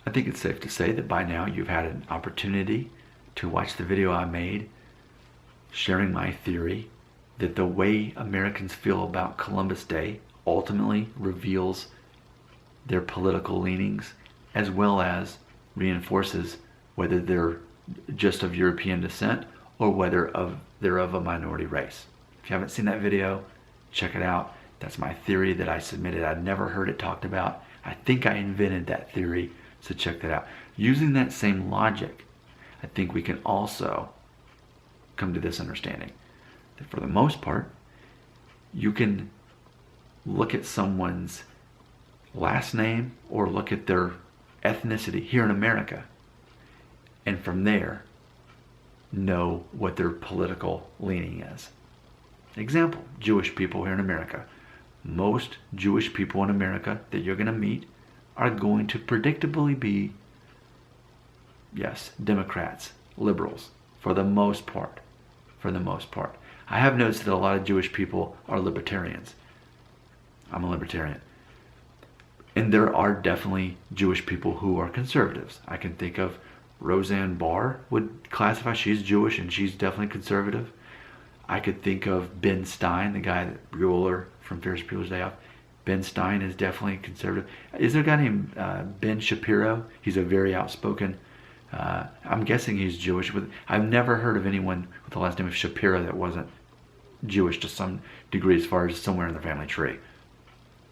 I think it's safe to say that by now you've had an opportunity to watch the video I made sharing my theory that the way Americans feel about Columbus Day ultimately reveals their political leanings, as well as reinforces whether they're just of European descent or whether they're of a minority race. If you haven't seen that video, check it out. That's my theory that I submitted. I'd never heard it talked about. I think I invented that theory, so check that out. Using that same logic, I think we can also come to this understanding that for the most part, you can look at someone's last name or look at their ethnicity here in America, and from there know what their political leaning is. Example, Jewish people here in America. Most Jewish people in America that you're going to meet are going to predictably be, yes, Democrats, liberals, for the most part. For the most part. I have noticed that a lot of Jewish people are libertarians. I'm a libertarian. And there are definitely Jewish people who are conservatives. I can think of Roseanne Barr would classify, she's Jewish and she's definitely conservative. I could think of Ben Stein, the guy that Bueller from Ferris Bueller's Day Off. Ben Stein is definitely conservative. Is there a guy named Ben Shapiro? He's a very outspoken, I'm guessing he's Jewish. I've never heard of anyone with the last name of Shapiro that wasn't Jewish to some degree as far as somewhere in the family tree.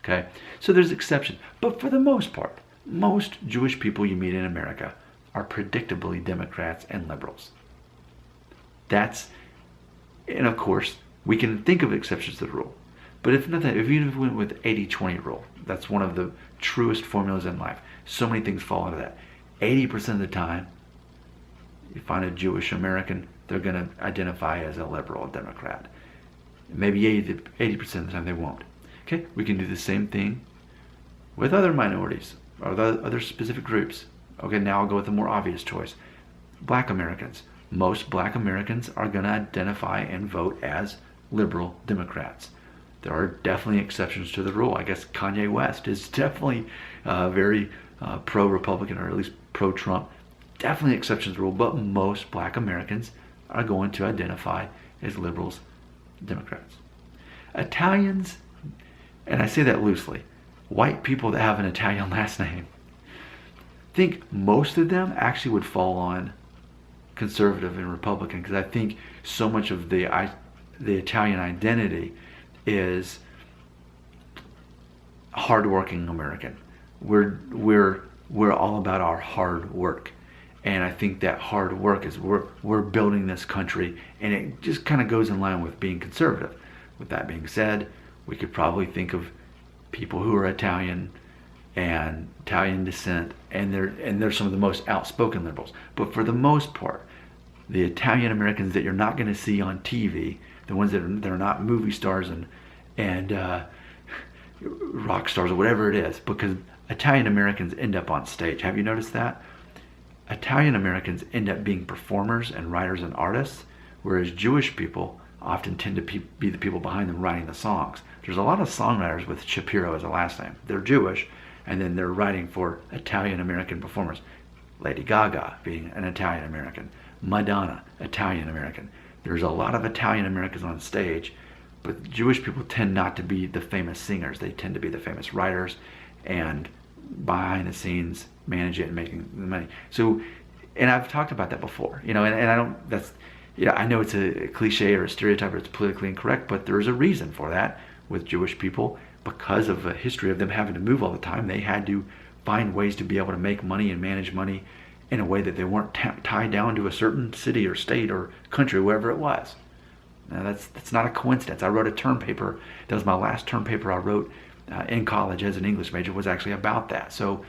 Okay, so there's exceptions. But for the most part, most Jewish people you meet in America are predictably Democrats and liberals. And of course, we can think of exceptions to the rule. But if nothing, if you went with 80-20 rule, that's one of the truest formulas in life. So many things fall into that. 80% of the time, you find a Jewish American, they're going to identify as a liberal, a Democrat. Maybe 80% of the time they won't. Okay, we can do the same thing with other minorities or other specific groups. Okay, now I'll go with a more obvious choice. Black Americans. Most black Americans are going to identify and vote as liberal Democrats. There are definitely exceptions to the rule. I guess Kanye West is definitely very pro-Republican, or at least pro-Trump. Definitely exceptions to the rule, but most black Americans are going to identify as liberals, Democrats. Italians, and I say that loosely, white people that have an Italian last name, I think most of them actually would fall on conservative and Republican, because I think so much of the Italian identity is hardworking American. We're all about our hard work, and I think that hard work is we're building this country, and it just kind of goes in line with being conservative. With that being said, we could probably think of people who are Italian and Italian descent, and they're some of the most outspoken liberals. But for the most part, the Italian Americans that you're not going to see on TV, the ones that are not movie stars and rock stars or whatever it is, because Italian Americans end up on stage. Have you noticed that? Italian Americans end up being performers and writers and artists, whereas Jewish people often tend to be the people behind them writing the songs. There's a lot of songwriters with Shapiro as a last name. They're Jewish, and then they're writing for Italian American performers. Lady Gaga being an Italian American. Madonna, Italian American. There's a lot of Italian Americans on stage, but Jewish people tend not to be the famous singers. They tend to be the famous writers and behind the scenes manage it and making the money. So, and I've talked about that before, and I don't, that's, I know it's a cliche or a stereotype or it's politically incorrect, but there's a reason for that with Jewish people. Because of a history of them having to move all the time, they had to find ways to be able to make money and manage money in a way that they weren't tied down to a certain city or state or country, wherever it was. Now that's not a coincidence. I wrote a term paper. That was my last term paper I wrote in college as an English major, was actually about that. So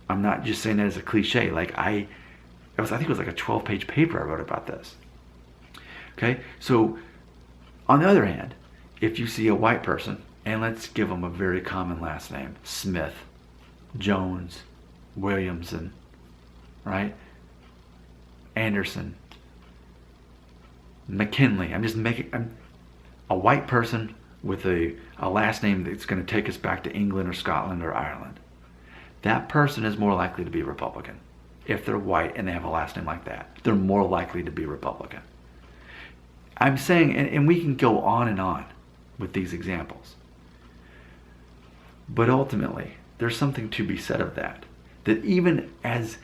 I'm not just saying that as a cliche. Like I think it was like a 12-page paper I wrote about this. Okay, so on the other hand, if you see a white person, and let's give them a very common last name, Smith, Jones, Williamson, right? Anderson, McKinley. I'm a white person with a last name that's going to take us back to England or Scotland or Ireland. that person is more likely to be Republican. If they're white and they have a last name like that, they're more likely to be Republican. I'm saying, and we can go on and on with these examples, but ultimately, there's something to be said of that. That even as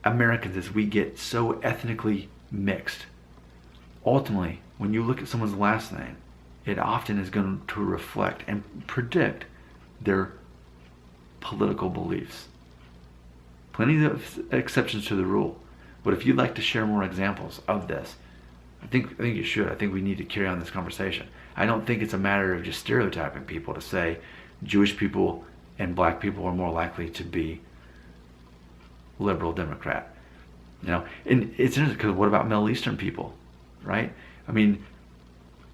Americans, as we get so ethnically mixed, ultimately, when you look at someone's last name, it often is going to reflect and predict their political beliefs. Plenty of exceptions to the rule. But if you'd like to share more examples of this, I think you should. I think we need to carry on this conversation. I don't think it's a matter of just stereotyping people to say Jewish people and black people are more likely to be liberal Democrat. And it's interesting because what about Middle Eastern people, right? I mean,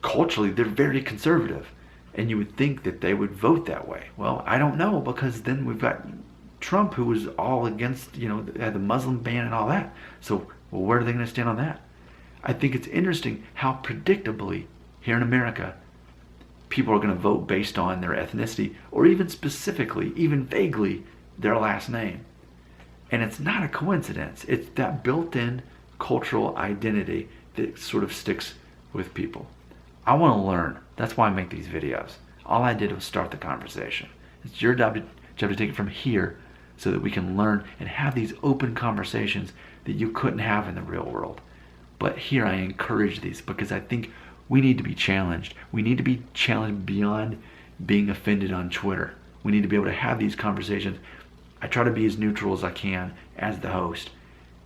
culturally, they're very conservative. And you would think that they would vote that way. Well, I don't know, because then we've got Trump, who was all against, had the Muslim ban and all that. So, well, where are they going to stand on that? I think it's interesting how predictably here in America, people are going to vote based on their ethnicity, or even specifically, even vaguely, their last name. And it's not a coincidence. It's that built-in cultural identity that sort of sticks with people. I want to learn. That's why I make these videos. All I did was start the conversation. It's your job to take it from here so that we can learn and have these open conversations that you couldn't have in the real world. But here I encourage these because I think we need to be challenged. We need to be challenged beyond being offended on Twitter. We need to be able to have these conversations. I try to be as neutral as I can as the host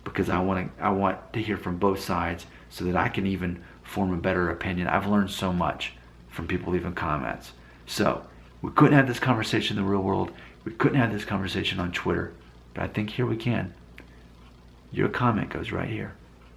because I want to hear from both sides so that I can even form a better opinion. I've learned so much from people leaving comments. So we couldn't have this conversation in the real world. We couldn't have this conversation on Twitter. But I think here we can. Your comment goes right here.